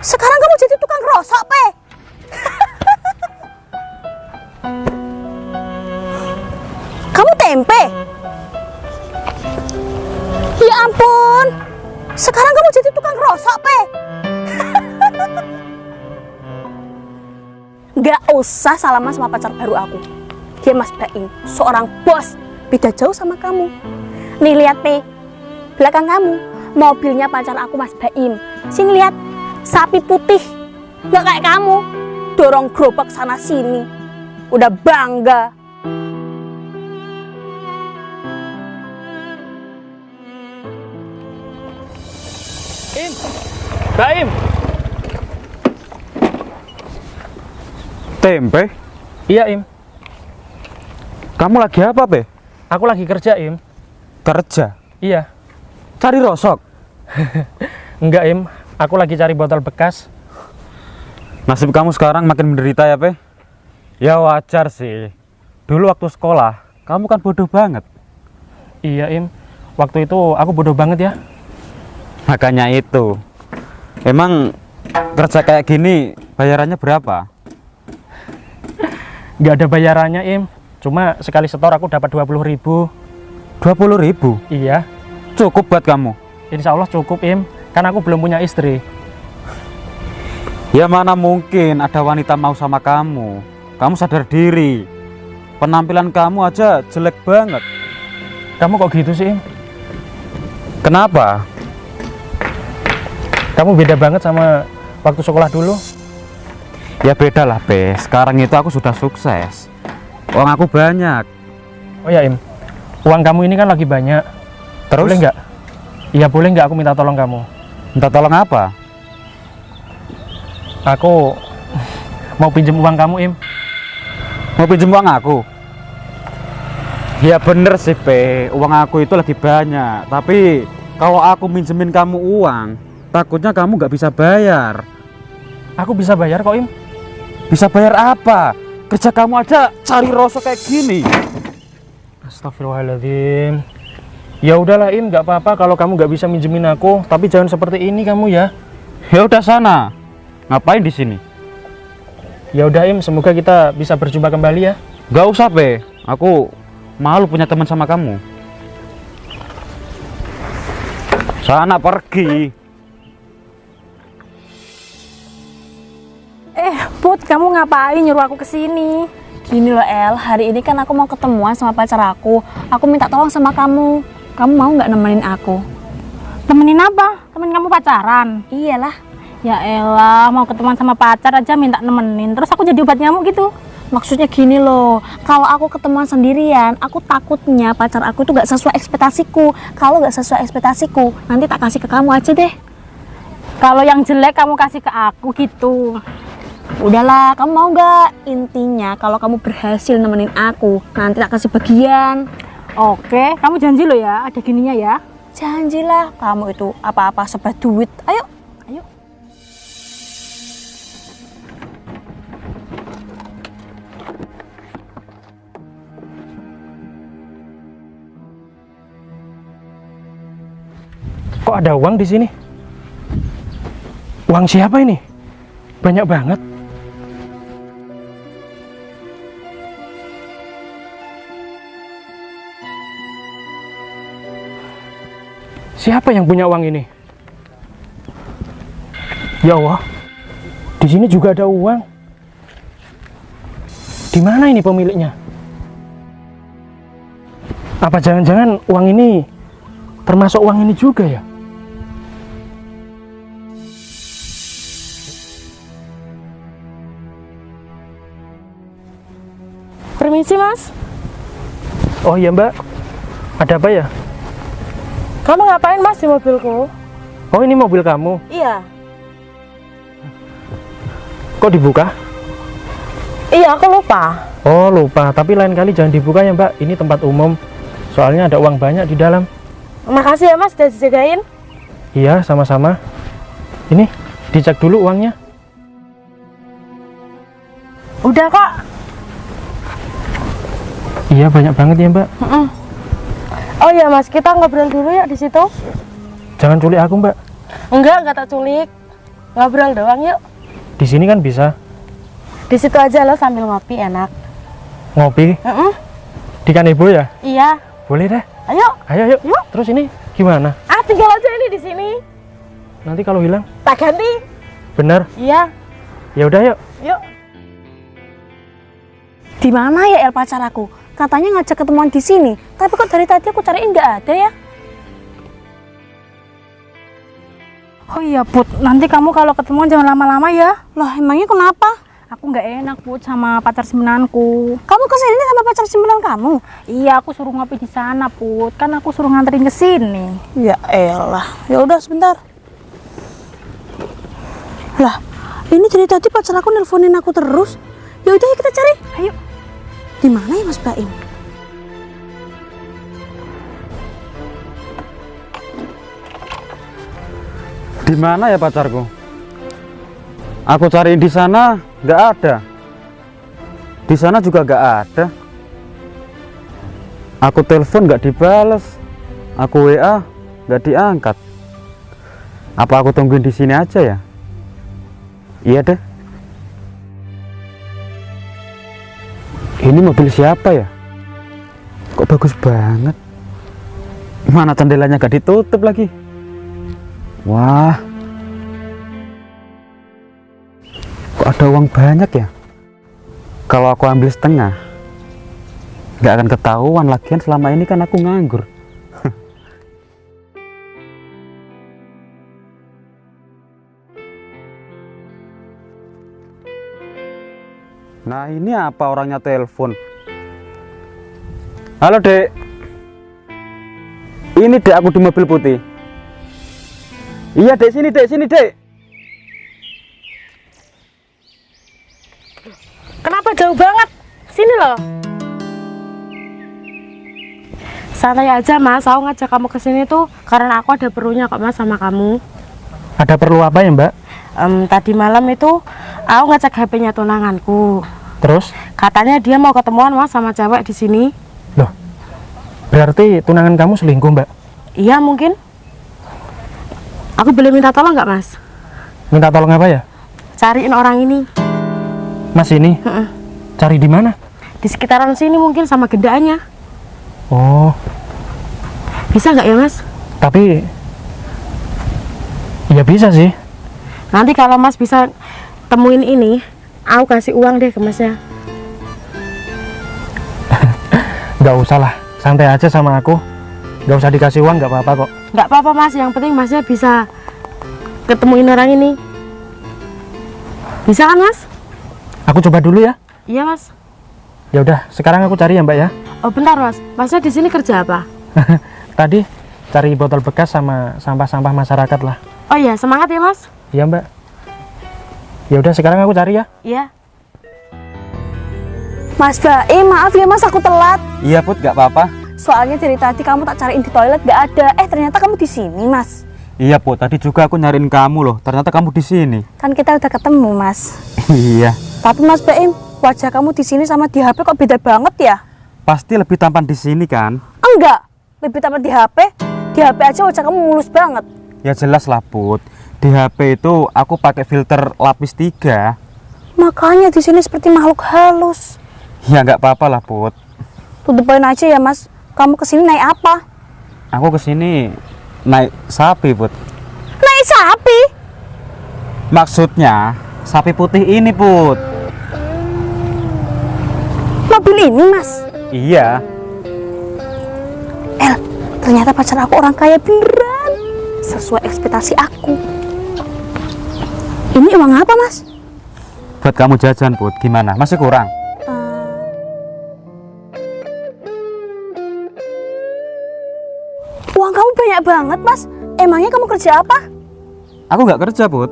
Sekarang kamu jadi tukang rosok, Pe. Kamu tempe? Ya ampun. Sekarang kamu jadi tukang rosok, Pe. Gak usah salaman sama pacar baru aku. Dia Mas Baim, seorang bos. Beda jauh sama kamu. Nih lihat, Pe. Belakang kamu, mobilnya pacar aku Mas Baim. Sini lihat, sapi putih. Gak kayak kamu, dorong gerobak sana sini. Udah bangga. Im, Baim. Tempe? Iya, Im. Kamu lagi apa, Be? Aku lagi kerja, Im. Kerja? Iya. Cari rosok? Enggak, Im. Aku lagi cari botol bekas. Nasib kamu sekarang makin menderita ya, Be? Ya wajar sih. Dulu waktu sekolah, kamu kan bodoh banget. Iya, Im. Waktu itu aku bodoh banget ya. Makanya itu. Emang kerja kayak gini bayarannya berapa? Nggak ada bayarannya, Im. Cuma sekali setor aku dapat 20.000. 20.000? Iya. Cukup buat kamu? Insya Allah cukup, Im. Kan aku belum punya istri. Ya mana mungkin ada wanita mau sama kamu. Kamu sadar diri. Penampilan kamu aja jelek banget. Kamu kok gitu sih, Im? Kenapa? Kamu beda banget sama waktu sekolah dulu. Ya beda lah, Be. Sekarang itu aku sudah sukses. Uang aku banyak. Oh ya, Im. Uang kamu ini kan lagi banyak. Terus? Boleh nggak? Iya, boleh nggak aku minta tolong kamu? Minta tolong apa? Aku mau pinjam uang kamu, Im. Mau pinjem uang aku? Ya bener sih, Pe. Uang aku itu lagi banyak. Tapi kalau aku minjemin kamu uang, takutnya kamu nggak bisa bayar. Aku bisa bayar kok, Im. Bisa bayar apa? Kerja kamu aja cari rosok kayak gini. Astagfirullahaladzim. Ya udahlah, Im, nggak apa-apa kalau kamu nggak bisa minjemin aku, tapi jangan seperti ini kamu ya. Ya udah sana. Ngapain di sini? Ya udah, Im, semoga kita bisa berjumpa kembali ya. Gak usah, Pe. Aku malu punya teman sama kamu. Sana pergi. Put, kamu ngapain nyuruh aku kesini? Gini loh, El, hari ini kan aku mau ketemuan sama pacar aku. Aku minta tolong sama kamu. Kamu mau nggak nemenin aku? Temenin apa? Temen kamu pacaran? Iyalah. Ya elah, mau ketemuan sama pacar aja minta nemenin. Terus aku jadi obat nyamuk gitu. Maksudnya gini loh, kalau aku ketemuan sendirian, aku takutnya pacar aku itu nggak sesuai ekspektasiku. Kalau nggak sesuai ekspektasiku, nanti tak kasih ke kamu aja deh. Kalau yang jelek kamu kasih ke aku gitu. Udahlah, kamu mau nggak? Intinya kalau kamu berhasil nemenin aku, nanti tak kasih bagian. Oke, kamu janji lo ya, ada gininya ya. Janjilah, kamu itu apa-apa serba duit. Ayo, ayo. Kok ada uang di sini? Uang siapa ini? Banyak banget. Siapa yang punya uang ini? Ya Allah, di sini juga ada uang. Di mana ini pemiliknya? Apa jangan-jangan uang ini termasuk uang ini juga ya? Permisi mas. Oh iya Mbak, ada apa ya? Kamu ngapain mas di mobilku? Oh ini mobil kamu, Iya. kok dibuka? Iya, aku lupa. Oh lupa, tapi lain kali jangan dibuka ya Mbak, ini tempat umum. Soalnya ada uang banyak di dalam. Makasih ya mas, udah dijagain. Iya, sama-sama. Ini, dicek dulu uangnya. Udah kok. Iya, banyak banget ya Mbak. Oh iya mas, kita ngobrol dulu ya di situ. Jangan culik aku Mbak. Enggak tak culik. Ngobrol doang yuk. Di sini kan bisa Di situ aja lo sambil ngopi enak. ngopi di Kanebo ya? Iya. Boleh deh. Ayo. Ayo yuk. Terus ini gimana? Tinggal aja ini di sini. Nanti kalau hilang? Tak ganti. Bener? Iya. Ya udah yuk. Yuk. Di mana ya El pacar aku? Katanya ngajak ketemuan di sini, tapi kok dari tadi aku cariin nggak ada ya? Oh iya Put, nanti kamu kalau ketemuan jangan lama-lama ya. Loh, emangnya kenapa? Aku nggak enak Put sama pacar simpenanku. Kamu kesini sama pacar simpenan kamu? Iya, aku suruh ngopi di sana Put. Kan aku suruh nganterin ke sini. Ya elah, ya udah sebentar. Lah, ini dari tadi pacar aku nelponin aku terus. Ya udah, kita cari. Ayo. Di mana ya Mas Baim? Di mana ya pacarku? Aku cariin di sana, nggak ada. Di sana juga nggak ada. Aku telepon nggak dibales. Aku WA nggak diangkat. Apa aku tungguin di sini aja ya? Iya deh. Ini mobil siapa ya? Kok bagus banget. Mana jendelanya nggak ditutup lagi? Wah. Kok ada uang banyak ya? Kalau aku ambil setengah, nggak akan ketahuan. Lagian selama ini kan aku nganggur. Nah ini apa orangnya telepon? Halo dek. Ini dek, aku di mobil putih. Iya dek, sini dek, sini dek. Kenapa jauh banget? Sini loh. Santai aja Mas, aku ngajak kamu ke sini tuh karena aku ada perlunya kok Mas sama kamu. Ada perlu apa ya Mbak? Tadi malam itu aku ngecek HP-nya tunanganku. Terus? Katanya dia mau ketemuan Mas sama cewek di sini. Loh, berarti tunangan kamu selingkuh Mbak? Iya mungkin. Aku boleh minta tolong nggak Mas? Minta tolong apa ya? Cariin orang ini. Mas ini? Cari di mana? Di sekitaran sini mungkin sama gendaannya. Oh, Bisa nggak ya Mas? tapi ya bisa sih. Nanti kalau Mas bisa temuin ini, aku kasih uang deh ke Masnya. Nggak usah lah, santai aja sama aku. Nggak usah dikasih uang, nggak apa-apa kok. Nggak apa-apa Mas, yang penting Masnya bisa ketemuin orang ini. Bisa kan Mas? Aku coba dulu ya. Iya Mas. Ya udah, sekarang aku cari ya Mbak ya. Oh bentar Mas, Masnya di sini kerja apa? Tadi cari botol bekas sama sampah-sampah masyarakat lah. Oh iya, semangat ya Mas. Iya Mbak. Ya udah, sekarang aku cari ya. Iya. Mas Baim, maaf ya Mas, aku telat. Iya Put, nggak apa-apa. Soalnya dari tadi kamu tak cariin di toilet nggak ada. Ternyata kamu di sini Mas. Iya Put, tadi juga aku nyariin kamu loh. Ternyata kamu di sini. Kan kita udah ketemu Mas. Iya. Tapi Mas Baim, wajah kamu di sini sama di HP kok beda banget ya? Pasti lebih tampan di sini kan? Enggak, lebih tampan di HP. Di HP aja wajah kamu mulus banget. Ya jelas lah Put. Di HP itu aku pakai filter lapis 3. Makanya di sini seperti makhluk halus. Ya nggak apa-apa lah Put. Tutup poin aja ya Mas. Kamu kesini naik apa? Aku kesini naik sapi Put. Naik sapi? Maksudnya sapi putih ini Put. Mobil ini Mas? Iya. El, ternyata pacar aku orang kaya beneran. Sesuai ekspektasi aku. Ini uang apa Mas? Buat kamu jajan Put. Gimana? Masih kurang? Uang kamu banyak banget Mas. Emangnya kamu kerja apa? Aku nggak kerja Put.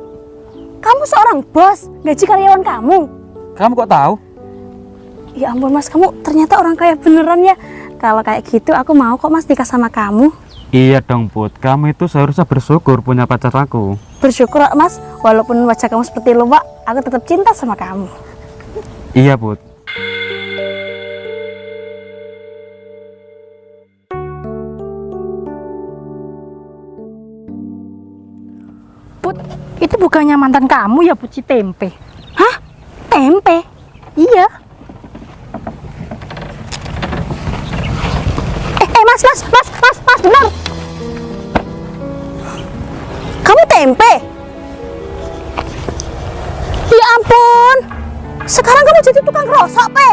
Kamu seorang bos, gaji karyawan kamu. Kamu kok tahu? Ya ampun Mas, kamu ternyata orang kaya beneran ya. Kalau kayak gitu aku mau kok Mas nikah sama kamu. Iya dong Put. Kamu itu seharusnya bersyukur punya pacar aku. Bersyukur Mas, walaupun wajah kamu seperti luwak, aku tetap cinta sama kamu. Iya Put. Put, Itu bukannya mantan kamu ya, Put, si Tempe? Hah? Tempe? Iya. Mas, benar. Kamu Tempe? Ya ampun. Sekarang kamu jadi tukang rosok, Pe.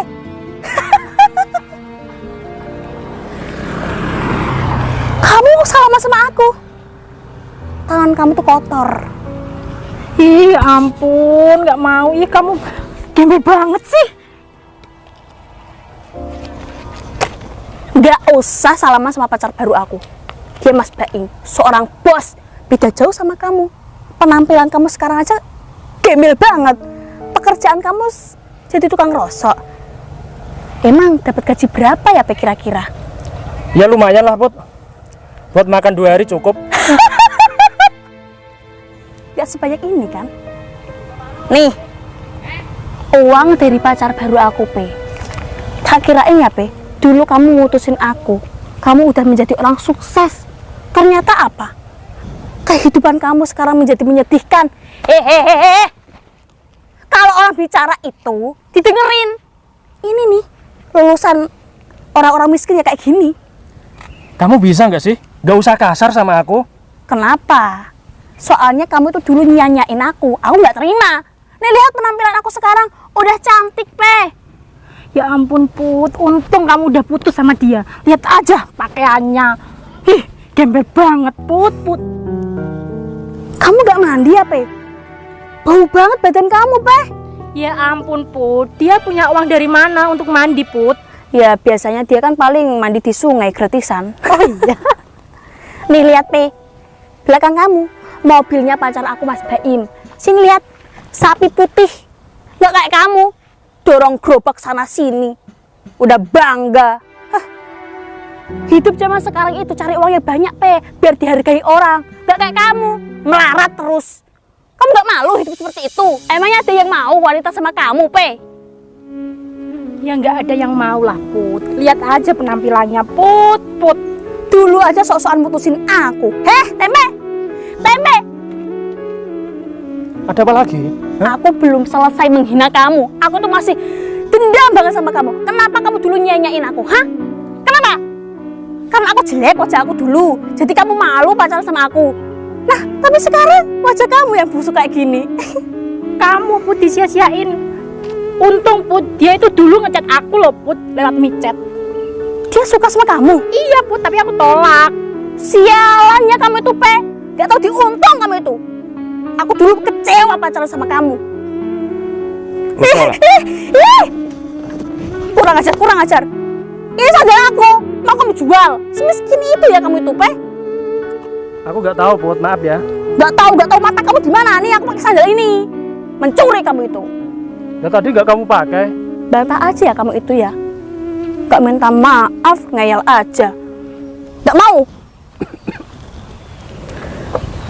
Kamu salaman sama aku. Tangan kamu tuh kotor. Ih, ampun, nggak mau. Ih, kamu gembel banget sih. Nggak usah salaman sama pacar baru aku. Dia Mas Baim, seorang bos. Beda jauh sama kamu. Penampilan kamu sekarang aja gembel banget. Pekerjaan kamu jadi tukang rosok. Emang dapat gaji berapa ya, Pe, kira-kira? Ya lumayan lah, Put. Buat makan 2 hari cukup. Gak sebanyak ini kan? Nih, uang dari pacar baru aku, Pe. Tak kirain ya, Pe, dulu kamu ngutusin aku. Kamu udah menjadi orang sukses. Ternyata apa? Kehidupan kamu sekarang menjadi menyedihkan. Hehehe. Kalau orang bicara itu didengerin. Ini nih, lulusan orang-orang miskin ya kayak gini. Kamu bisa nggak sih? Gak usah kasar sama aku. Kenapa? Soalnya kamu tuh dulu nyanyain aku nggak terima. Nih lihat penampilan aku sekarang, udah cantik, Pe. Ya ampun, Put, untung kamu udah putus sama dia. Lihat aja pakaiannya. Ih, gembel banget, Put. Kamu gak mandi ya, Pe? Bau banget badan kamu, Pe. Ya ampun, Put, dia punya uang dari mana untuk mandi, Put? Ya biasanya dia kan paling mandi di sungai gratisan. Oh iya. Nih lihat, Pe, belakang kamu mobilnya pacar aku, Mas Baim. Sini lihat, sapi putih. Nggak kayak kamu, dorong gerobak sana sini. Udah bangga. Hah. Hidup zaman sekarang itu cari uangnya banyak, Pe, biar dihargai orang. Nggak kayak kamu, melarat terus. Kamu nggak malu hidup seperti itu? Emangnya ada yang mau wanita sama kamu, Pe? Ya nggak ada yang mau lah, Put. Lihat aja penampilannya, Put. Dulu aja sok-sokan mutusin aku. Tempe! Ada apa lagi? Hah? Aku belum selesai menghina kamu. Aku tuh masih dendam banget sama kamu. Kenapa kamu dulu nyanyain aku? Hah? Kenapa? Karena aku jelek wajah aku dulu. Jadi kamu malu pacaran sama aku. Nah, tapi sekarang wajah kamu yang busuk kayak gini. Kamu, Put, disia-siain. Untung, Put, dia itu dulu ngechat aku loh, Put, lewat micet. Dia suka sama kamu? Iya, Put, tapi aku tolak. Sialannya kamu itu, Pe. Gak tahu diuntung kamu itu. Aku dulu kecewa pacaran sama kamu. Udah lah. Kurang ajar. Ini sandal aku, mau kamu jual. Semiskin itu ya kamu itu, Pe. Aku nggak tahu, Put. Maaf ya. Gak tahu mata kamu di mana nih? Aku pakai sandal ini. Mencuri kamu itu. Ya tadi nggak kamu pakai. Bantah aja ya kamu itu ya. Gak minta maaf, ngeyel aja. Gak mau.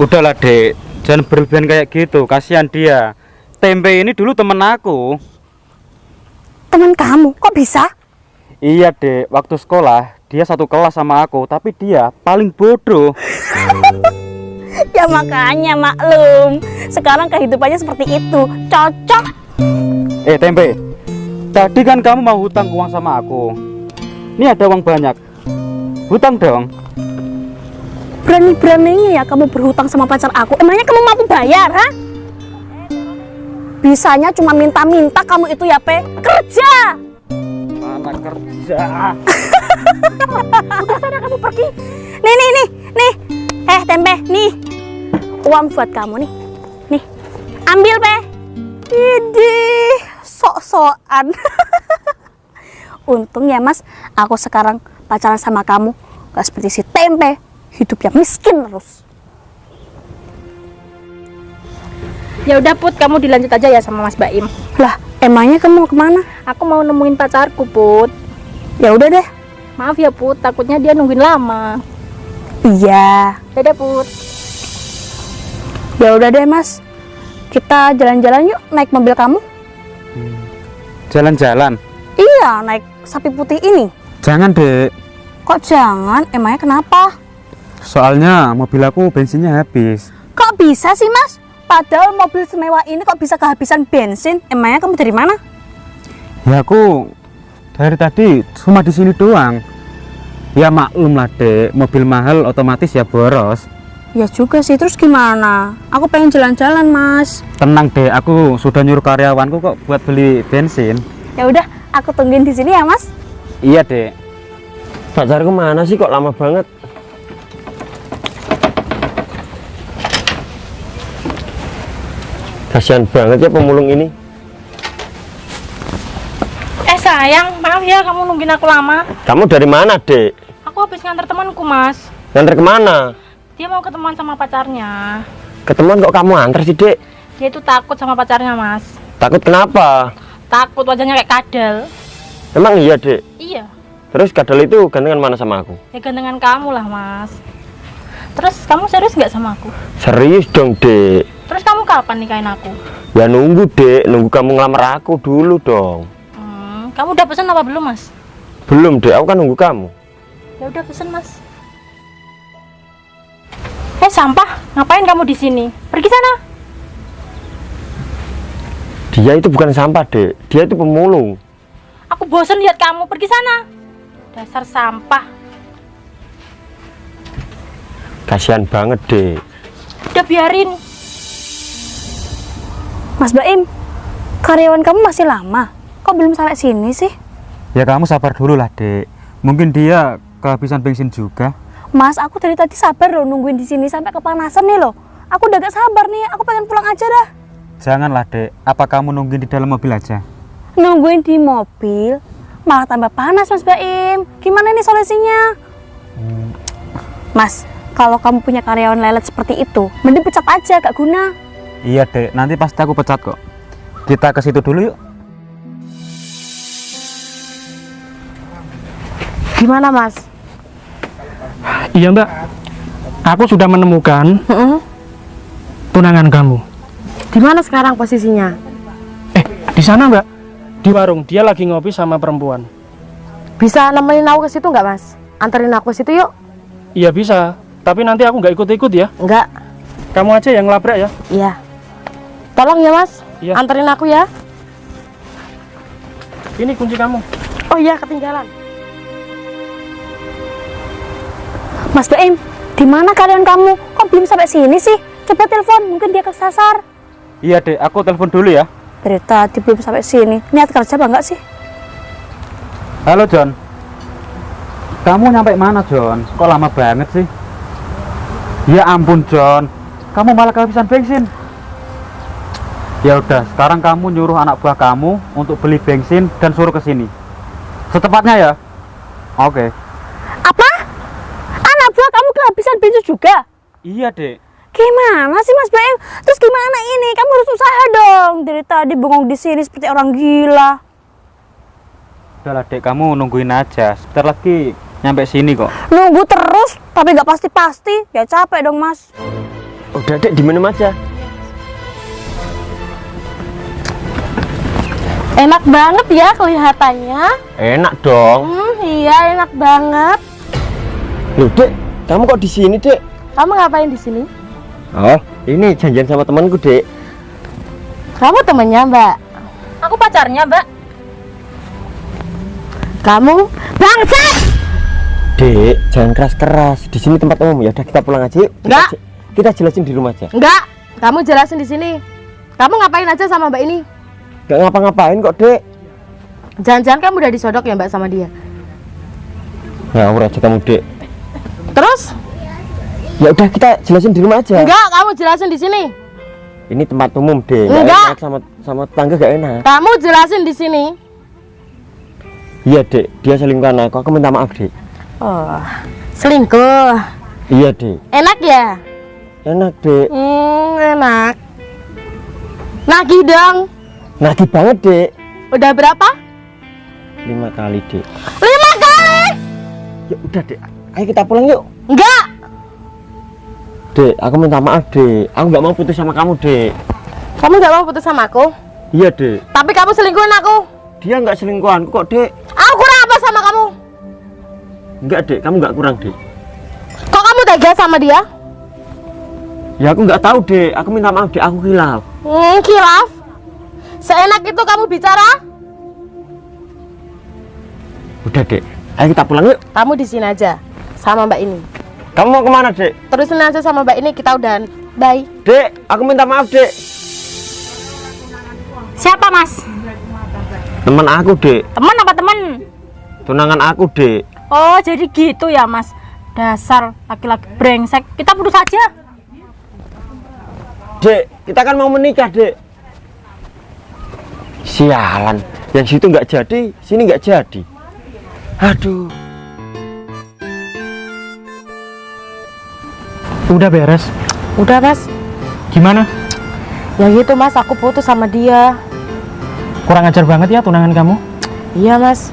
Udahlah, Dek. Jangan berlebihan kayak gitu. Kasihan dia. Tempe ini dulu temen aku. Teman kamu, kok bisa? Iya, Dek. Waktu sekolah, dia satu kelas sama aku. Tapi dia paling bodoh. Ya makanya maklum. Sekarang kehidupannya seperti itu. Cocok. Tempe. Tadi kan kamu mau hutang uang sama aku. Ini ada uang banyak. Hutang dong. Berani-beraninya ya kamu berhutang sama pacar aku. Emangnya kamu mampu bayar, ha? Bisanya cuma minta-minta kamu itu ya, Pe. Kerja. Mana kerja? Udah sana kamu pergi. Nih. Tempe, nih. Uang buat kamu nih. Nih. Ambil, Pe. Idih, sok-sokan. Untung ya, Mas, aku sekarang pacaran sama kamu. Gak seperti si Tempe, hidupnya miskin terus. Ya udah, Put, kamu dilanjut aja ya sama Mas Baim. Lah, emangnya kamu mau kemana? Aku mau nemuin pacarku, Put. Ya udah deh. Maaf ya, Put, takutnya dia nungguin lama. Iya. Dadah, Put. Ya udah deh, Mas. Kita jalan-jalan yuk, naik mobil kamu. Jalan-jalan. Iya, naik sapi putih ini. Jangan, Dek. Kok jangan? Emangnya kenapa? Soalnya mobil aku bensinnya habis. Kok bisa sih, Mas? Padahal mobil semewah ini kok bisa kehabisan bensin? Emangnya kamu dari mana? Ya aku dari tadi cuma di sini doang. Ya maklum lah dek, mobil mahal otomatis ya boros. Ya juga sih, terus gimana? Aku pengen jalan-jalan, Mas. Tenang dek, aku sudah nyuruh karyawanku kok buat beli bensin. Ya udah, aku tungguin di sini ya, Mas. Iya dek. Pacarku mana sih kok lama banget? Kasihan banget ya pemulung ini. Sayang, maaf ya kamu nungguin aku lama. Kamu dari mana, Dek? Aku habis nganter temanku, Mas. Nganter kemana? Dia mau ketemuan sama pacarnya. Ketemuan kok kamu antar sih, Dek? Dia itu takut sama pacarnya, Mas. Takut kenapa? Takut wajahnya kayak kadal. Emang iya, Dek? Iya, Terus kadal itu gantengan mana sama aku? ya gandengan kamu lah, Mas. Terus kamu serius nggak sama aku? Serius dong, Dek. Terus kamu kapan nikahin aku? Ya nunggu, Dek. Nunggu kamu ngelamar aku dulu dong. Kamu udah pesen apa belum, Mas? Belum, Dek. Aku kan nunggu kamu. Ya udah pesen, Mas. Sampah, ngapain kamu di sini? Pergi sana. Dia itu bukan sampah, Dek. Dia itu pemulung. Aku bosen lihat kamu, pergi sana. Dasar sampah. Kasihan banget, Dek. Udah biarin. Mas Baim, karyawan kamu masih lama. Kok belum sampai sini sih? Ya kamu sabar dulu lah dek. Mungkin dia kehabisan bensin juga. Mas, aku dari tadi sabar loh nungguin di sini sampai kepanasan nih loh. Aku udah gak sabar nih, aku pengen pulang aja dah. Janganlah dek, apa kamu nungguin di dalam mobil aja? Nungguin di mobil, malah tambah panas Mas Baim. Gimana nih solusinya? Mas, kalau kamu punya karyawan lelet seperti itu, mending pecat aja, gak guna. Iya dek, nanti pasti aku pecat kok. Kita ke situ dulu yuk. Gimana, Mas? Iya Mbak, aku sudah menemukan tunangan kamu. Di mana sekarang posisinya? Di sana Mbak, di warung. Dia lagi ngopi sama perempuan. Bisa nemenin aku ke situ nggak, Mas? Anterin aku ke situ yuk. Iya bisa, tapi nanti aku nggak ikut-ikut ya. Enggak. Kamu aja yang labrak ya. Iya. Tolong ya, Mas. Iya. Anterin aku ya. Ini kunci kamu. Oh iya, ketinggalan. Mas Baim, di mana karyawan kamu? Kok belum sampai sini sih? Coba telepon, mungkin dia kesasar. Iya dek, aku telepon dulu ya. Dari tadi belum sampai sini. Niat kerja apa enggak sih? Halo John. Kamu nyampe mana John? Kok lama banget sih? Ya ampun John, kamu malah kehabisan bensin. Ya udah, sekarang kamu nyuruh anak buah kamu untuk beli bensin dan suruh ke sini. Setepatnya ya. Oke. Apa? Anak buah kamu kehabisan bensin juga? Iya dek. Gimana sih Mas Baim? Terus gimana ini? Kamu harus usaha dong. Dari tadi bengong di sini seperti orang gila. Udahlah dek, kamu nungguin aja. Sebentar lagi nyampe sini kok. Nunggu terus, tapi nggak pasti-pasti. Ya capek dong Mas. Udah, Dek, diminum aja. Enak banget ya kelihatannya. Enak dong. Iya, enak banget. Loh, Dek, kamu kok di sini, Dek? Kamu ngapain di sini? Oh, ini janjian sama temanku, Dek. Kamu temennya, Mbak? Aku pacarnya, Mbak. Kamu bangsat! Dek, jangan keras-keras. Di sini tempat umum. Ya udah, kita pulang aja yuk. Enggak. Kita jelasin di rumah aja. Enggak. Kamu jelasin di sini. Kamu ngapain aja sama Mbak ini? Gak ngapa-ngapain kok, Dek. Jangan-jangan kamu udah disodok ya Mbak sama dia? Ngawur aja kamu, Dek. Terus? Ya udah, kita jelasin di rumah aja. Enggak, kamu jelasin di sini. Ini tempat umum, Dek. Enggak. Enak sama tetangga gak enak. Kamu jelasin di sini. Iya, Dek. Dia selingkuhan aku. Aku minta maaf, Dek. Oh, selingkuh. Iya, Dek. Enak ya? Enak, Dek. Enak. Nagih dong. Nagih banget, Dek. Udah berapa? 5 kali, Dek. 5 kali? Ya udah, Dek. Ayo kita pulang yuk. Enggak. Dek, aku minta maaf, Dek. Aku nggak mau putus sama kamu, Dek. Kamu nggak mau putus sama aku? Iya, Dek. Tapi kamu selingkuhin aku. Dia nggak selingkuhanku kok, Dek. Aku kurang apa sama kamu? Enggak, Dek. Kamu nggak kurang, Dek. Kok kamu tega sama dia? Ya aku nggak tahu dek, aku minta maaf dek, aku hilaf. Khilaf? Seenak itu kamu bicara? Udah dek, ayo kita pulang yuk. Kamu di sini aja sama Mbak ini. Kamu mau kemana dek? Terusin aja sama Mbak ini, kita udahan. Bye. Dek, aku minta maaf dek. Siapa mas? Teman aku dek, Teman apa teman? tunangan aku dek. Oh jadi gitu ya mas. Dasar laki-laki brengsek. Kita putus aja. Dek, kita kan mau menikah dek. Sialan, yang situ nggak jadi, sini nggak jadi. Aduh. Udah beres. Udah mas. Gimana? Ya gitu mas, aku putus sama dia. Kurang ajar banget ya tunangan kamu. Iya mas.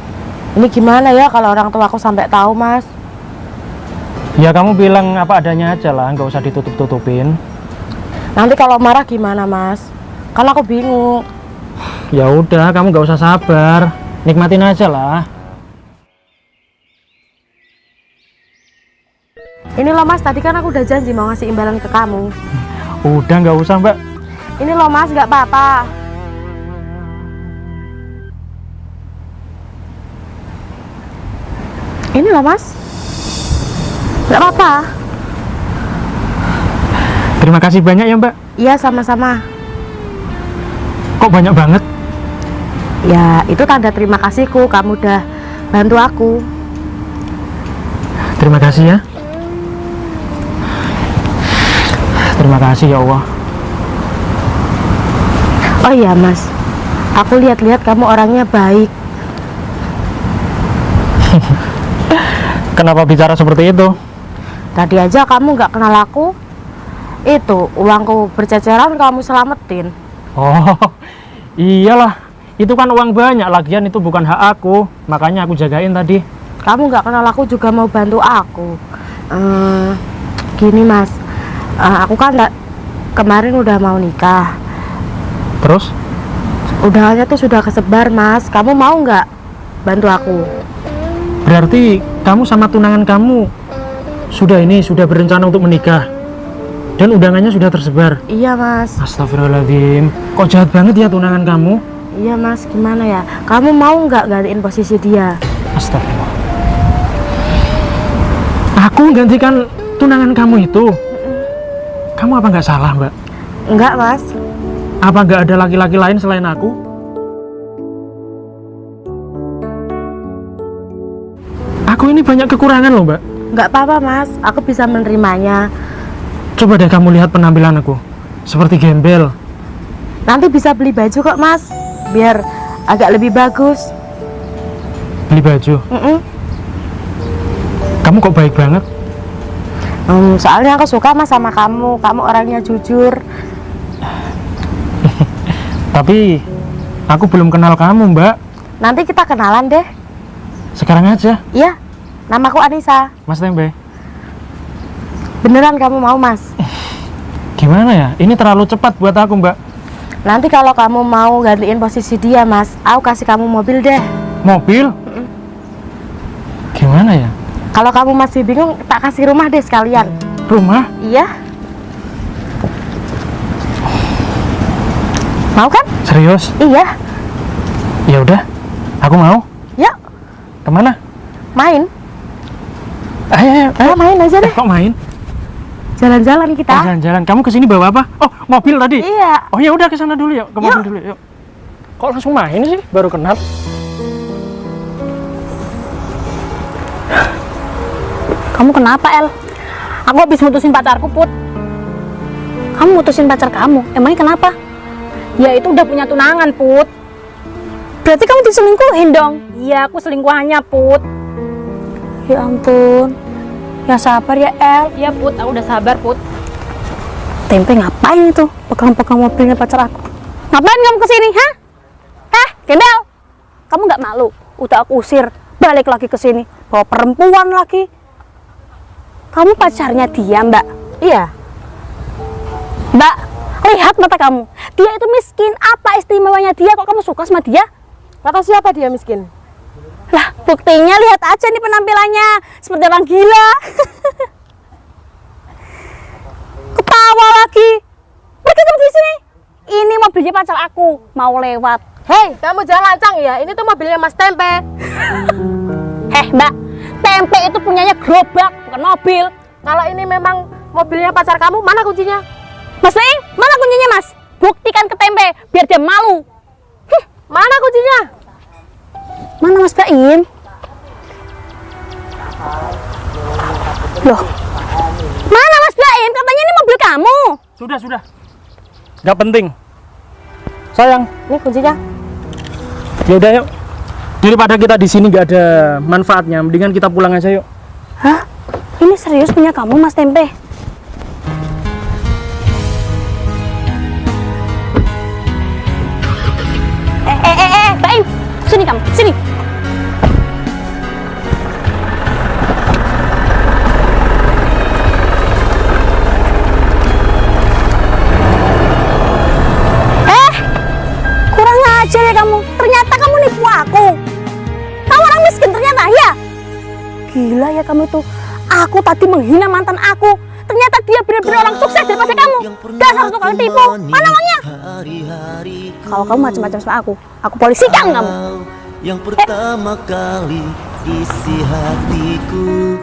Ini gimana ya kalau orang tua aku sampai tahu mas? Ya kamu bilang apa adanya aja lah, nggak usah ditutup-tutupin. Nanti kalau marah gimana mas? Kan aku bingung. Ya udah, kamu nggak usah sabar, nikmatin aja lah. Ini loh mas, tadi kan aku udah janji mau ngasih imbalan ke kamu. Udah nggak usah mbak. Ini loh mas, nggak apa-apa. Ini loh mas, nggak apa-apa. Terima kasih banyak ya mbak. Iya sama-sama. Kok banyak banget? Ya itu tanda terima kasihku, kamu udah bantu aku. Terima kasih ya. Terima kasih ya Allah. Oh iya mas, aku lihat-lihat kamu orangnya baik. Kenapa bicara seperti itu? Tadi aja kamu nggak kenal aku. Itu uangku berceceran kamu selamatin. Oh iyalah, itu kan uang banyak, lagian itu bukan hak aku, makanya aku jagain tadi. Kamu nggak kenal aku juga mau bantu aku. Gini mas, aku kan kemarin udah mau nikah. Terus? Undangannya tuh sudah kesebar mas. Kamu mau nggak bantu aku? Berarti kamu sama tunangan kamu sudah berencana untuk menikah dan undangannya sudah tersebar. Iya mas. Astagfirullahaladzim, kok jahat banget ya tunangan kamu. Iya mas, gimana ya? Kamu mau nggak gantiin posisi dia? Astagfirullah. Aku gantikan tunangan kamu itu. Kamu apa nggak salah mbak? Enggak mas. Apa nggak ada laki-laki lain selain aku? Aku ini banyak kekurangan loh mbak. Nggak apa-apa mas, aku bisa menerimanya. Coba deh kamu lihat penampilan aku, seperti gembel. Nanti bisa beli baju kok mas, biar agak lebih bagus. Beli baju? Kamu kok baik banget? Soalnya aku suka mas sama kamu orangnya jujur. Tapi aku belum kenal kamu mbak. Nanti kita kenalan deh. Sekarang aja. Iya, namaku Anissa. Mas Tempe. Beneran kamu mau mas? Gimana ya? Ini terlalu cepat buat aku mbak. Nanti kalau kamu mau gantiin posisi dia mas, aku kasih kamu mobil deh. Mobil? Gimana ya? Kalau kamu masih bingung, tak kasih rumah deh sekalian. Rumah? Iya. Mau kan? Serius? Iya. Ya udah, aku mau. Yuk, Kemana? main. Ayo. Ayo main aja deh. Kok main? Jalan-jalan kita. Jalan-jalan. Kamu kesini bawa apa? Oh, mobil tadi. Iya. Oh ya udah ke sana dulu yuk, ke mobil dulu yuk. Kok langsung main sih? Baru kenal. Kamu kenapa, El? Aku habis mutusin pacarku, Put. Kamu mutusin pacar kamu? Emangnya kenapa? Ya itu udah punya tunangan, Put. Berarti kamu diselingkuhin dong? Iya, aku selingkuhannya, Put. Ya ampun. Ya sabar ya, El. Iya Put, aku udah sabar Put. Tempe ngapain itu? Pegang-pegang mobilnya pacar aku. Ngapain kamu kesini, hah? Gembel. Kamu nggak malu? Udah aku usir, balik lagi ke sini. Bawa perempuan lagi. Kamu pacarnya dia, Mbak? Iya. Mbak, lihat mata kamu. Dia itu miskin. Apa istimewanya dia? Kok kamu suka sama dia? Kata siapa dia miskin? Lah, buktinya lihat aja nih penampilannya. Seperti orang gila. Kepala ketawa lagi. Pergi kamu dari sini. Ini mobilnya pacar aku, mau lewat. Hei, kamu jangan lancang ya. Ini tuh mobilnya Mas Tempe. Mbak, tempe itu punyanya gerobak, bukan mobil. Kalau ini memang mobilnya pacar kamu, mana kuncinya? Mas Baim, mana kuncinya mas? Buktikan ke tempe, biar dia malu. Mana kuncinya? Mana Mas Baim? Loh, mana Mas Baim? Katanya ini mobil kamu. Sudah. Nggak penting. Sayang, Ini kuncinya. ya udah yuk. Daripada kita di sini nggak ada manfaatnya, mendingan kita pulang aja yuk. Hah? Ini serius punya kamu Mas Tempe? Baim, sini kamu, sini. Kurang ajar ya kamu. Ternyata kamu nipu aku. Kamu orang miskin ternyata ya. Gila ya kamu tuh. Aku tadi menghina mantan aku. Ternyata dia benar-benar orang sukses daripada kamu. Dasar tukang tipu. Mana uangnya? Kalau kamu macam-macam sama aku polisikan kamu. Yang pertama kali isi hatiku.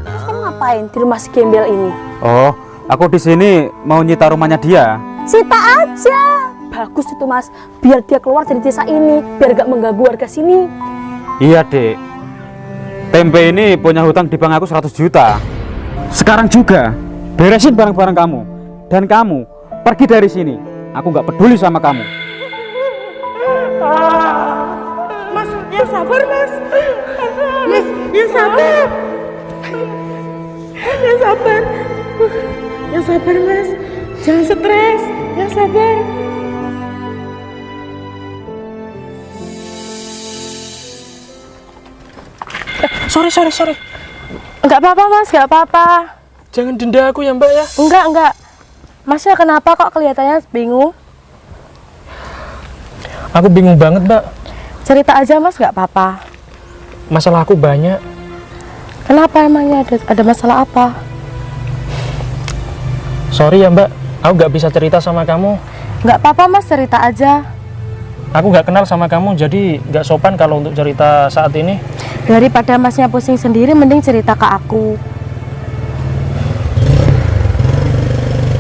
Terus kamu ngapain di rumah si gembel ini? Oh, aku di sini mau nyita rumahnya dia. Sita aja. Bagus itu mas. Biar dia keluar dari desa ini. Biar gak mengganggu warga sini. Iya, Dek. Tempe ini punya hutang di bank aku 100 juta. Sekarang juga beresin barang-barang kamu. Dan kamu pergi dari sini. Aku nggak peduli sama kamu. Mas, ya sabar mas. Mas, ya sabar. Ya sabar. Ya sabar mas. Jangan stres. Ya sabar. Sorry. Enggak apa-apa mas, enggak apa-apa. Jangan denda aku ya mbak ya. Enggak. Masnya kenapa kok kelihatannya bingung? Aku bingung banget mbak. Cerita aja mas, enggak apa-apa. Masalah aku banyak. Kenapa emangnya ada masalah apa? Sorry ya mbak, aku nggak bisa cerita sama kamu. Enggak apa-apa mas, cerita aja. Aku nggak kenal sama kamu, jadi nggak sopan kalau untuk cerita saat ini. Daripada masnya pusing sendiri, mending cerita ke aku.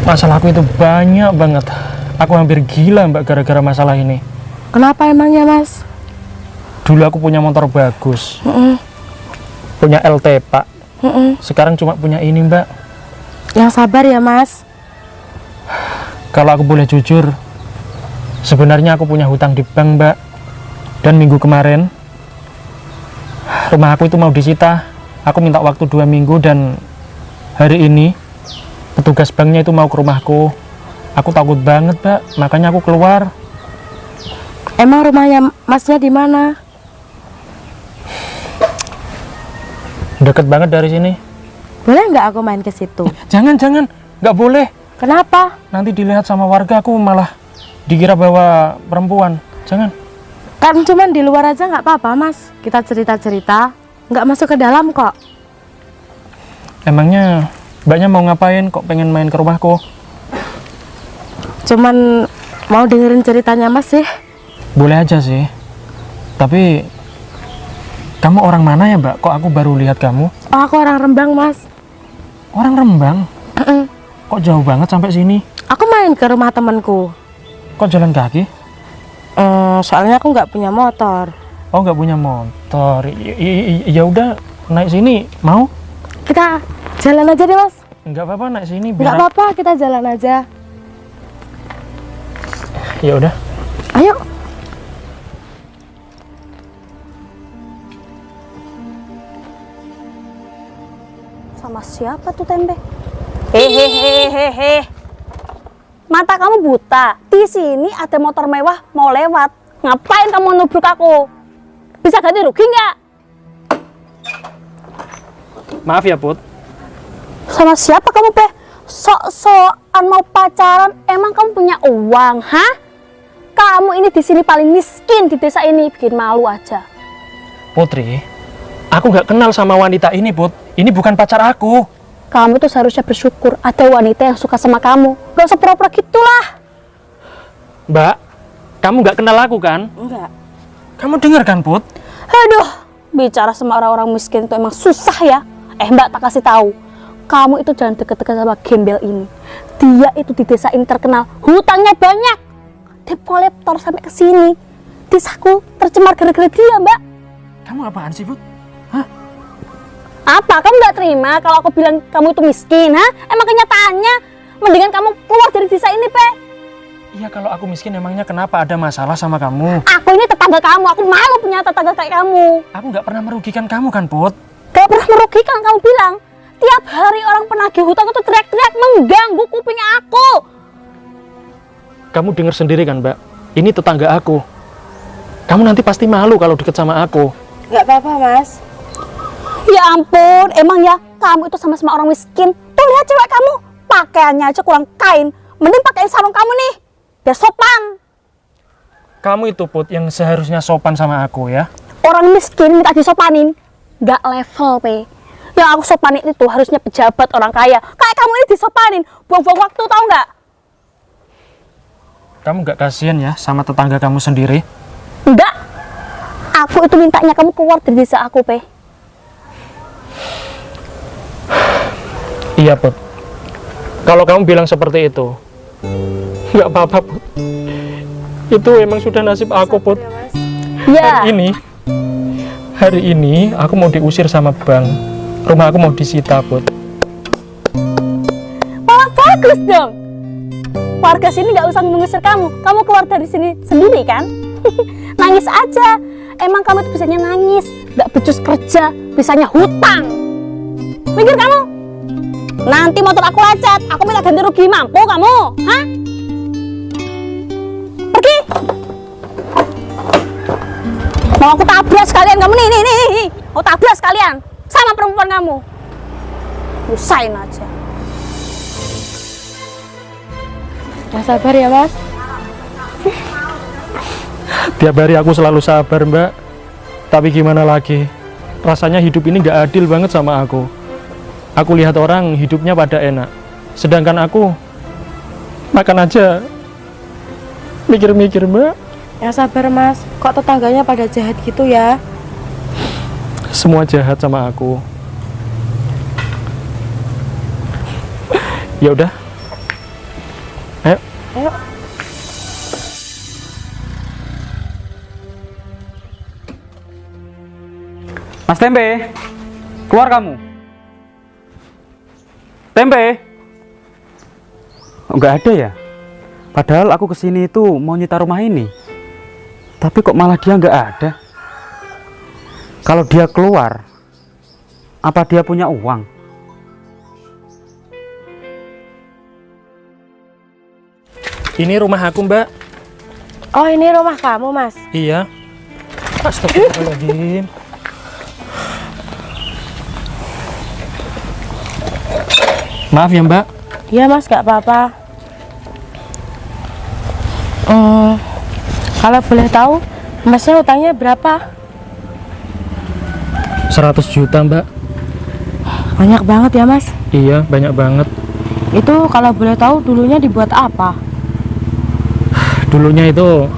Masalahku itu banyak banget. Aku hampir gila mbak gara-gara masalah ini. Kenapa emangnya mas? Dulu aku punya motor bagus, punya LT pak. Sekarang cuma punya ini mbak. Yang sabar ya mas. Kalau aku boleh jujur, sebenarnya aku punya hutang di bank mbak. Dan minggu kemarin rumah aku itu mau disita. Aku minta waktu 2 minggu dan hari ini petugas banknya itu mau ke rumahku. Aku takut banget mbak, makanya aku keluar. Emang rumahnya masnya di mana? Deket banget dari sini. Boleh nggak aku main ke situ? Jangan, nggak boleh. Kenapa? Nanti dilihat sama warga, aku malah dikira bawa perempuan. Jangan. Kan cuman di luar aja nggak apa-apa mas. Kita cerita-cerita, nggak masuk ke dalam kok. Emangnya mbaknya mau ngapain kok pengen main ke rumahku? Cuman mau dengerin ceritanya mas sih. Boleh aja sih. Tapi kamu orang mana ya mbak? Kok aku baru lihat kamu? Oh, aku orang Rembang mas. Orang Rembang? Kok jauh banget sampai sini? Aku main ke rumah temanku. Kok jalan kaki? Soalnya aku nggak punya motor. Oh nggak punya motor. Ya udah naik sini mau? Kita jalan aja deh mas. Nggak apa-apa naik sini. Nggak apa-apa, kita jalan aja. Ya udah. Ayo. Sama siapa tuh tempe? Hehehehe. Mata kamu buta. Di sini ada motor mewah mau lewat. Ngapain kamu nubruk aku? Bisa ganti rugi nggak? Maaf ya Put. Sama siapa kamu, Pe? Sok-sokan mau pacaran, emang kamu punya uang, hah? Kamu ini di sini paling miskin di desa ini, bikin malu aja. Putri, aku nggak kenal sama wanita ini Put. Ini bukan pacar aku. Kamu tuh seharusnya bersyukur ada wanita yang suka sama kamu. Gak usah pura-pura gitulah. Mbak, kamu nggak kenal aku kan? Enggak. Kamu dengar kan, Put? Aduh, bicara sama orang-orang miskin itu emang susah ya. Mbak, tak kasih tahu. Kamu itu jangan deket-deket sama gembel ini. Dia itu di desa ini terkenal, hutangnya banyak. Debt collector sampai ke sini. Desaku tercemar gara-gara dia, Mbak. Kamu apaan sih, Put? Apa? Kamu nggak terima kalau aku bilang kamu itu miskin, ha? Emang kenyataannya mendingan kamu keluar dari desa ini, Pe. Iya, kalau aku miskin emangnya kenapa ada masalah sama kamu? Aku ini tetangga kamu, aku malu punya tetangga kayak kamu. Aku nggak pernah merugikan kamu kan, Put? Gak pernah merugikan, kamu bilang. Tiap hari orang penagih hutang itu teriak-teriak mengganggu kuping aku. Kamu dengar sendiri kan, Mbak? Ini tetangga aku. Kamu nanti pasti malu kalau deket sama aku. Enggak apa-apa, Mas. Ya ampun, emang ya kamu itu sama-sama orang miskin. Tuh lihat cewek kamu, pakaiannya aja kurang kain. Mending pakai sarung kamu nih, biar sopan. Kamu itu, Put, yang seharusnya sopan sama aku ya. Orang miskin minta disopanin, gak level, Pe. Yang aku sopanin itu harusnya pejabat orang kaya. Kayak kamu ini disopanin, buang-buang waktu, tau nggak? Kamu nggak kasihan ya sama tetangga kamu sendiri? Enggak. Aku itu mintanya kamu keluar dari desa aku, Pe. Iya, Put. Kalau kamu bilang seperti itu, nggak apa-apa, Put. Itu emang sudah nasib aku, Put. Ya. Hari ini aku mau diusir sama bank. Rumah aku mau disita, Put. Malah bagus dong. Warga sini nggak usah mengusir kamu. Kamu keluar dari sini sendiri kan? Nangis aja. Emang kamu itu bisanya nangis, nggak becus kerja, bisanya hutang. Mikir kamu? Nanti motor aku lecet, aku minta ganti rugi, mampu kamu? Hah? Pergi. Mau aku tabrak sekalian kamu nih. Mau tabrak sekalian sama perempuan kamu. Usain aja. Yang sabar ya, Mas. Tiap hari aku selalu sabar, Mbak. Tapi gimana lagi? Rasanya hidup ini nggak adil banget sama aku. Aku lihat orang hidupnya pada enak. Sedangkan aku makan aja. Mikir-mikir, Mbak. Yang sabar, Mas. Kok tetangganya pada jahat gitu ya? Semua jahat sama aku. Ya udah. Ayo. Ayo. Mas Tempe, keluar kamu. Tempe. Oh, nggak ada ya? Padahal aku kesini itu mau nyita rumah ini. Tapi kok malah dia nggak ada? Kalau dia keluar, apa dia punya uang? Ini rumah aku, Mbak. Oh, ini rumah kamu, Mas. Iya. Astagfirullahaladzim. Maaf ya, Mbak. Iya, Mas, nggak apa-apa. Kalau boleh tahu, Masnya utangnya berapa? 100 juta, Mbak. Banyak banget ya, Mas. Iya, banyak banget. Itu kalau boleh tahu dulunya dibuat apa? Dulunya itu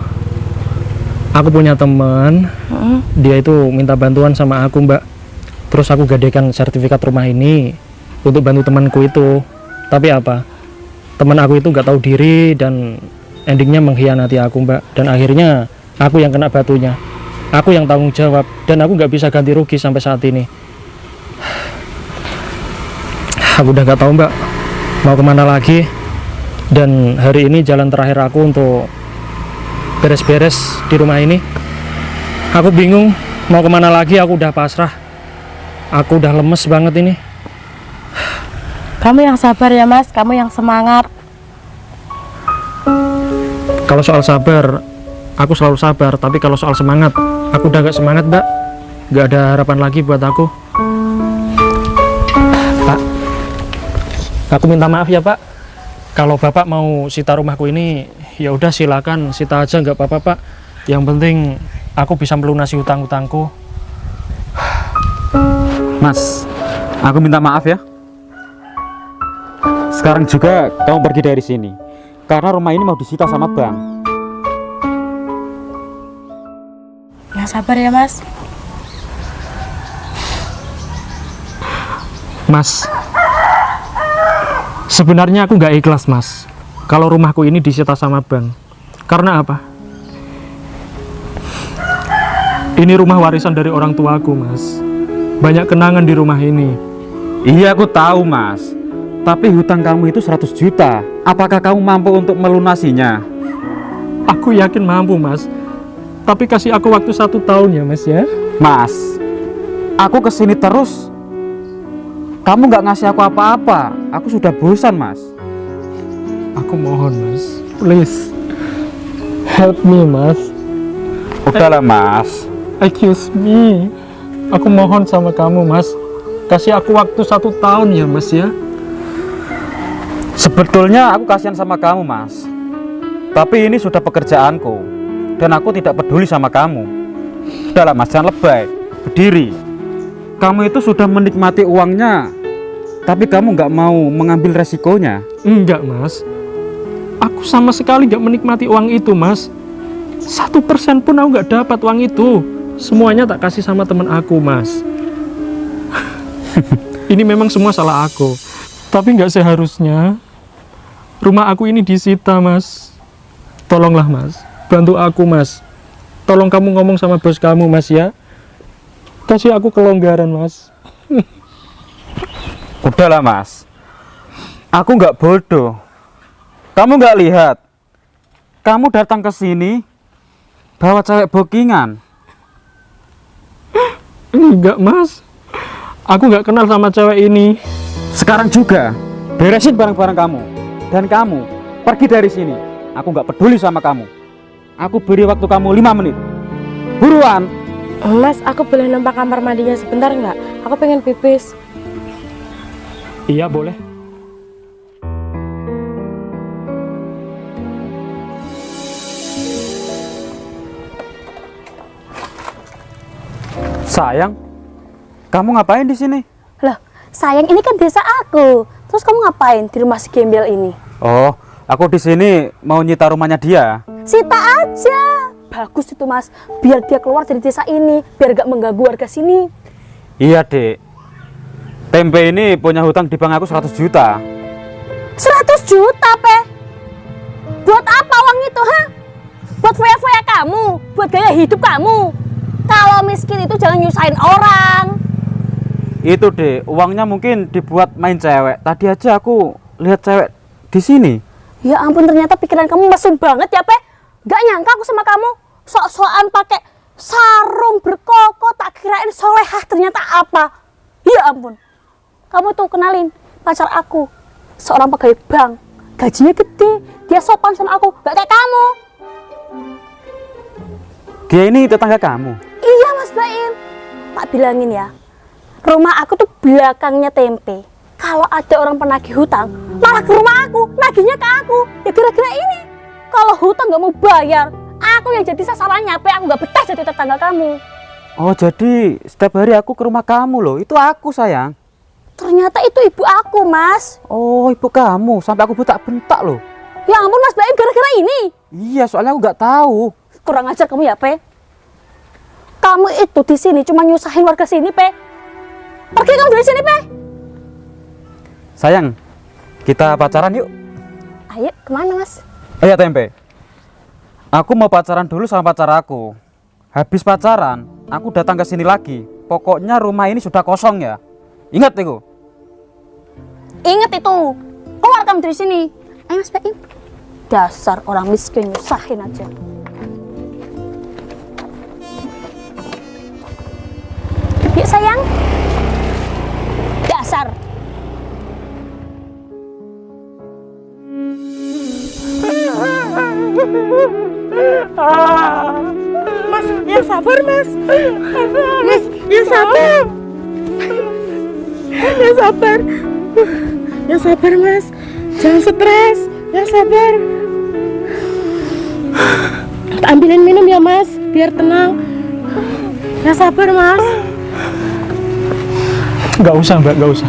aku punya teman, dia itu minta bantuan sama aku, Mbak. Terus aku gadekan sertifikat rumah ini untuk bantu temanku itu. Tapi apa? Teman aku itu nggak tahu diri dan endingnya mengkhianati aku, Mbak. Dan akhirnya aku yang kena batunya. Aku yang tanggung jawab dan aku nggak bisa ganti rugi sampai saat ini. Aku udah nggak tahu, Mbak, mau kemana lagi. Dan hari ini jalan terakhir aku untuk beres-beres di rumah ini. Aku bingung mau kemana lagi. Aku udah pasrah. Aku udah lemes banget ini. Kamu yang sabar ya, Mas. Kamu yang semangat. Kalau soal sabar, aku selalu sabar. Tapi kalau soal semangat, aku udah gak semangat, Mbak. Gak ada harapan lagi buat aku. Pak, aku minta maaf ya, Pak. Kalau Bapak mau sita rumahku ini, ya udah silakan sita aja, nggak apa-apa, Pak. Yang penting aku bisa melunasi hutang-hutangku. Mas, aku minta maaf ya. Sekarang juga kamu pergi dari sini, karena rumah ini mau disita sama bank. Yang sabar ya Mas. Mas, sebenarnya aku nggak ikhlas Mas kalau rumahku ini disita sama bank. Karena apa? Ini rumah warisan dari orang tuaku Mas. Banyak kenangan di rumah ini. Iya aku tahu Mas, tapi hutang kamu itu 100 juta. Apakah kamu mampu untuk melunasinya? Aku yakin mampu Mas. Tapi kasih aku waktu 1 tahun ya Mas ya. Mas, aku kesini terus, kamu nggak ngasih aku apa-apa. Aku sudah bosan Mas. Aku mohon Mas, please help me Mas. Udahlah Mas. Excuse me. Aku mohon sama kamu Mas, kasih aku waktu 1 tahun ya Mas ya. Sebetulnya aku kasihan sama kamu Mas, tapi ini sudah pekerjaanku dan aku tidak peduli sama kamu. Udahlah Mas, jangan lebay. Berdiri. Kamu itu sudah menikmati uangnya, tapi kamu nggak mau mengambil resikonya. Enggak Mas, aku sama sekali nggak menikmati uang itu Mas. 1% pun aku nggak dapat uang itu. Semuanya tak kasih sama teman aku Mas. Ini memang semua salah aku, tapi nggak seharusnya rumah aku ini disita Mas. Tolonglah Mas, bantu aku Mas. Tolong kamu ngomong sama bos kamu Mas ya. Kasih aku kelonggaran Mas. Udahlah Mas, aku nggak bodoh. Kamu nggak lihat, kamu datang ke sini bawa cewek bookingan. Enggak Mas, aku nggak kenal sama cewek ini. Sekarang juga beresin barang-barang kamu dan kamu pergi dari sini. Aku nggak peduli sama kamu. Aku beri waktu kamu 5 menit. Buruan. Mas, aku boleh numpang kamar mandinya sebentar nggak? Aku pengen pipis. Iya boleh. Sayang, kamu ngapain di sini? Loh, sayang ini kan desa aku. Terus kamu ngapain di rumah si gembel ini? Oh, aku di sini mau nyita rumahnya dia. Sita aja. Bagus itu Mas, biar dia keluar dari desa ini, biar gak mengganggu warga sini. Iya Dek, Tempe ini punya hutang di bank aku 100 juta. 100 juta, Pe? Buat apa uang itu, ha? Buat foya-foya kamu, buat gaya hidup kamu. Kalau miskin itu jangan nyusahin orang. Itu Dek, uangnya mungkin dibuat main cewek. Tadi aja aku lihat cewek di sini. Ya ampun, ternyata pikiran kamu mesum banget ya, Pe. Gak nyangka aku sama kamu. Sok-sokan pakai sarung berkoko, tak kirain solehah, ternyata apa? Ya ampun. Kamu tuh kenalin pacar aku, seorang pegawai bank, gajinya gede, dia sopan sama aku, gak kayak kamu. Dia ini tetangga kamu? Iya Mas Baim, tak bilangin ya, rumah aku tuh belakangnya Tempe. Kalau ada orang penagih hutang, malah ke rumah aku, nagihnya ke aku. Ya kira-kira ini, kalau hutang gak mau bayar, aku yang jadi sasarannya, Pe. Aku gak betah jadi tetangga kamu. Oh, jadi setiap hari aku ke rumah kamu loh. Itu aku sayang. Ternyata itu ibu aku, Mas. Oh, ibu kamu. Sampai aku bentak-bentak loh. Ya ampun Mas Baim, gara-gara ini. Iya, soalnya aku nggak tahu. Kurang ajar kamu ya, Pe. Kamu itu di sini cuma nyusahin warga sini, Pe. Pergi kamu dari sini, Pe. Sayang, kita pacaran yuk. Ayo, kemana Mas? Ayo Tempe. Aku mau pacaran dulu sama pacar aku. Habis pacaran, aku datang ke sini lagi. Pokoknya rumah ini sudah kosong ya. Ingat itu. Ingat itu. Keluar kamu dari sini. Ayo Mas Baim. Dasar orang miskin nyusahin aja. Yuk sayang. Dasar. Mas, ya sabar Mas. Mas, ya sabar. Ya sabar. Ya sabar Mas. Jangan stres. Ya sabar. Ambilin minum ya Mas, biar tenang. Ya sabar Mas. Gak usah Mbak, gak usah.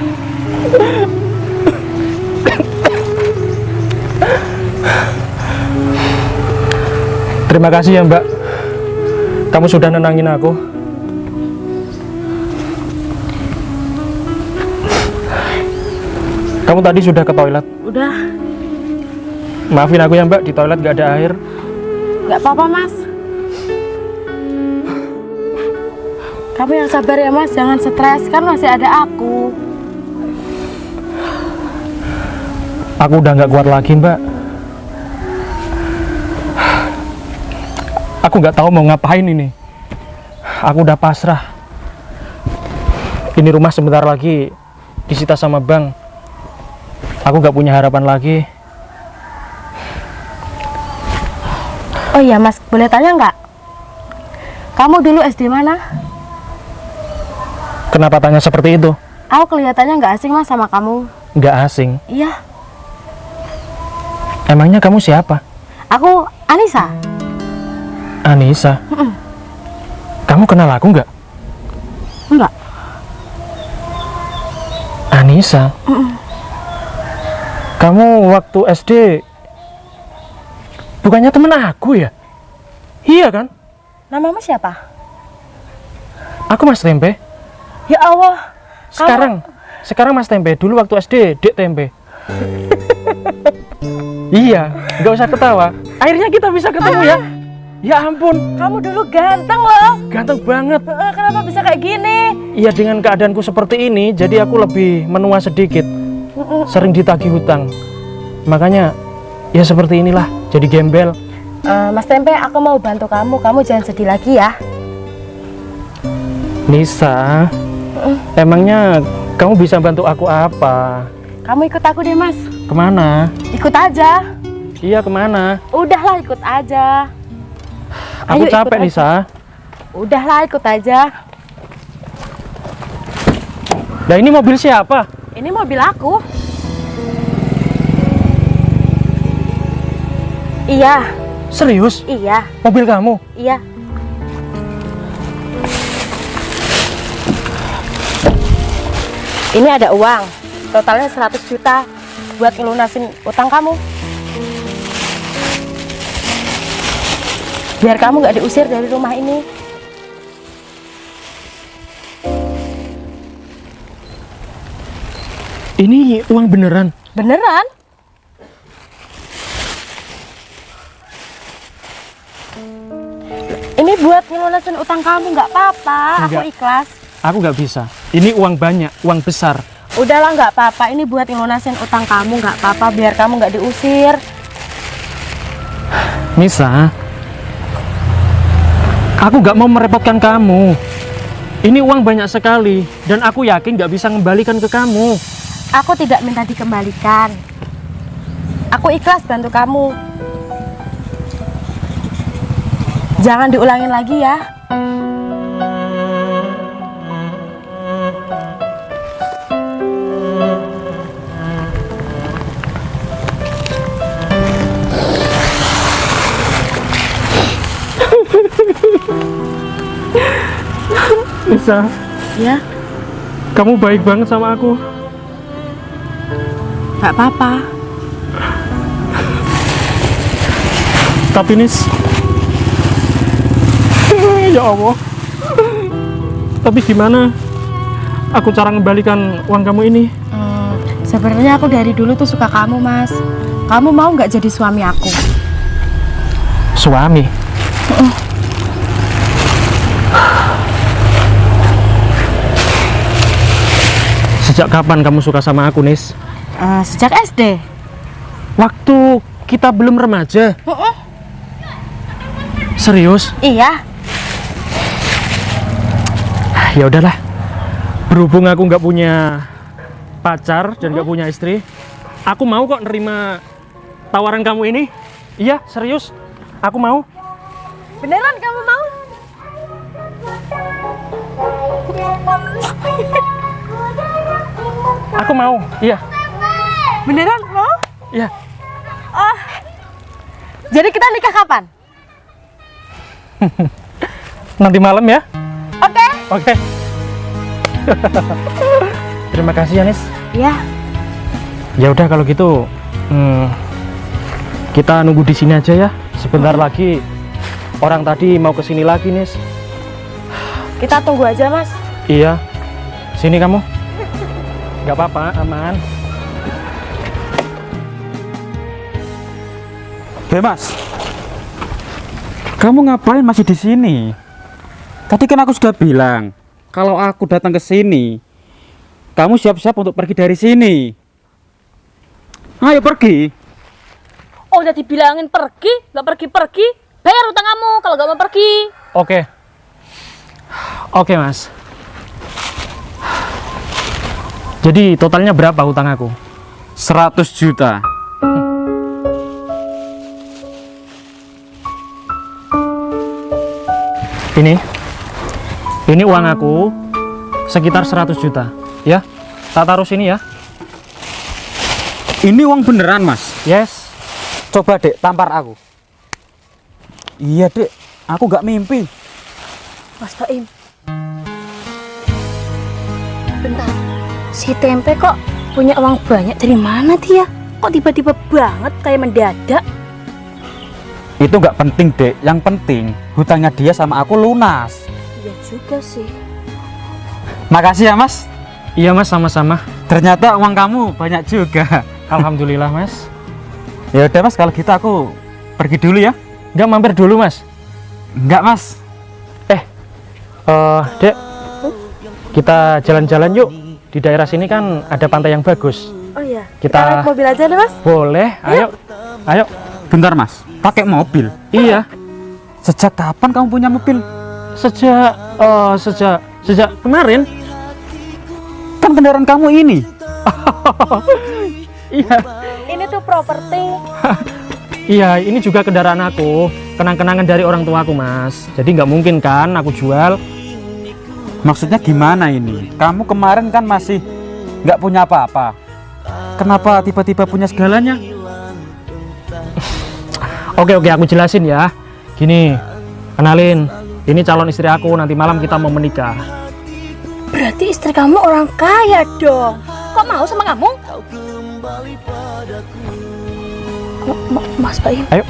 Terima kasih ya Mbak. Kamu sudah nenangin aku. Kamu tadi sudah ke toilet? Udah. Maafin aku ya Mbak, di toilet gak ada air. Gak apa-apa Mas. Kamu yang sabar ya Mas, jangan stres, kan masih ada aku. Aku udah gak kuat lagi Mbak. Aku gak tahu mau ngapain ini. Aku udah pasrah. Ini rumah sebentar lagi disita sama bank. Aku gak punya harapan lagi. Oh iya Mas, boleh tanya nggak? Kamu dulu SD mana? Kenapa tanya seperti itu? Aku kelihatannya nggak asing Mas sama kamu. Nggak asing. Iya, Emangnya kamu siapa? aku Anissa. Anissa. Kamu kenal aku nggak? Enggak. Anissa. Kamu waktu SD bukannya temen aku ya? Iya kan? Namamu siapa? Aku Mas Tempe. Ya Allah. Sekarang Mas Tempe. Dulu waktu SD Dek Tempe. Iya, nggak usah ketawa. Akhirnya kita bisa ketemu ya. Ya ampun, Kamu dulu ganteng loh. ganteng banget. Kenapa bisa kayak gini? Iya, dengan keadaanku seperti ini, jadi aku lebih menua sedikit. Sering ditagih hutang. Makanya ya seperti inilah, jadi gembel. Mas Tempe, aku mau bantu kamu. Kamu jangan sedih lagi ya. Nisa, emangnya kamu bisa bantu aku apa? Kamu ikut aku deh Mas. Kemana? Ikut aja. Iya, kemana? Udahlah, ikut aja. Aku Ayo, ikut capek, aja. Nisa. Udahlah, ikut aja. Nah, ini mobil siapa? Ini mobil aku. Iya, Serius? iya, Mobil kamu? iya. Ini ada uang, totalnya 100 juta buat ngelunasin utang kamu. Biar kamu nggak diusir dari rumah ini. Ini uang beneran? Beneran? Ini buat ngelunasin utang kamu, nggak apa-apa. Aku Enggak. ikhlas. Aku nggak bisa. Ini uang banyak, uang besar. Udahlah, nggak apa-apa. Ini buat ngelunasin utang kamu, nggak apa-apa. Biar kamu nggak diusir. Nisa, aku nggak mau merepotkan kamu. Ini uang banyak sekali, dan aku yakin nggak bisa ngembalikan ke kamu. Aku tidak minta dikembalikan. Aku ikhlas bantu kamu. Jangan diulangin lagi ya. Nisa, Ya, kamu baik banget sama aku. nggak apa-apa. Tapi Nis, ya Allah. Tapi gimana aku cara ngembalikan uang kamu ini? Sebenarnya aku dari dulu tuh suka kamu, Mas. Kamu mau nggak jadi suami aku? Suami? Sejak kapan kamu suka sama aku, Nis? Sejak SD. Waktu kita belum remaja? Serius? Iya. Ya udahlah. Berhubung aku nggak punya pacar dan nggak punya istri, aku mau kok nerima tawaran kamu ini. Iya, serius. Aku mau. Beneran kamu mau? Aku mau. Iya. Beneran mau? Iya. Jadi kita nikah kapan? Nanti malam ya. Oke. Oke. Terima kasih, Yanis. Iya. Ya udah kalau gitu, kita nunggu di sini aja ya. Sebentar lagi Orang tadi mau kesini lagi, Nis. Kita tunggu aja, Mas. Iya. Sini kamu. Nggak apa-apa, aman. Mas, kamu ngapain masih di sini? Tadi kan aku sudah bilang, kalau aku datang ke sini, kamu siap-siap untuk pergi dari sini. Ayo pergi. Oh, udah dibilangin pergi, nggak pergi-pergi. Bayar utang kamu kalau nggak mau pergi. Oke. Oke, Mas. Jadi totalnya berapa utang aku? 100 juta. Ini uang aku sekitar 100 juta. Ya, tak taruh sini ya. Ini uang beneran, Mas. Yes. Coba dek, tampar aku. Iya dek, aku gak mimpi. Mas Baim. Bentar, si Tempe kok punya uang banyak dari mana dia? Kok tiba-tiba banget kayak mendadak? Itu gak penting dek, yang penting hutangnya dia sama aku lunas. Iya juga sih. Makasih ya Mas. Iya Mas, sama-sama. Ternyata uang kamu banyak juga. Alhamdulillah Mas. Ya udah Mas, kalau gitu aku pergi dulu ya. Enggak, mampir dulu Mas. Enggak Mas. Dek, kita jalan-jalan yuk. Di daerah sini kan ada pantai yang bagus. Oh iya. Kita naik mobil aja nih, Mas. Boleh, ayo. Ayo. Bentar Mas, pakai mobil? Iya. Sejak kapan kamu punya mobil? Sejak kemarin. Kan kendaraan kamu ini. Iya. Ini tuh properti. Iya, ini juga kendaraan aku. Kenang-kenangan dari orang tuaku, Mas. Jadi nggak mungkin kan aku jual. Maksudnya gimana ini? Kamu kemarin kan masih nggak punya apa-apa. Kenapa tiba-tiba punya segalanya? Oke, aku jelasin ya. Gini, kenalin. Ini calon istri aku, nanti malam kita mau menikah. Berarti istri kamu orang kaya dong. Kok mau sama kamu? Mas Baim. Ayo.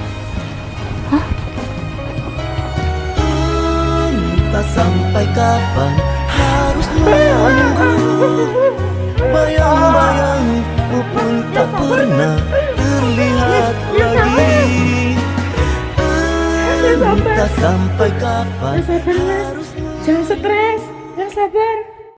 Entah sampai kapan harus menunggu. Bayang-bayangmu pun tak pernah terlihat lagi. Entah sampai kapan harus Jangan stres, yang sabar.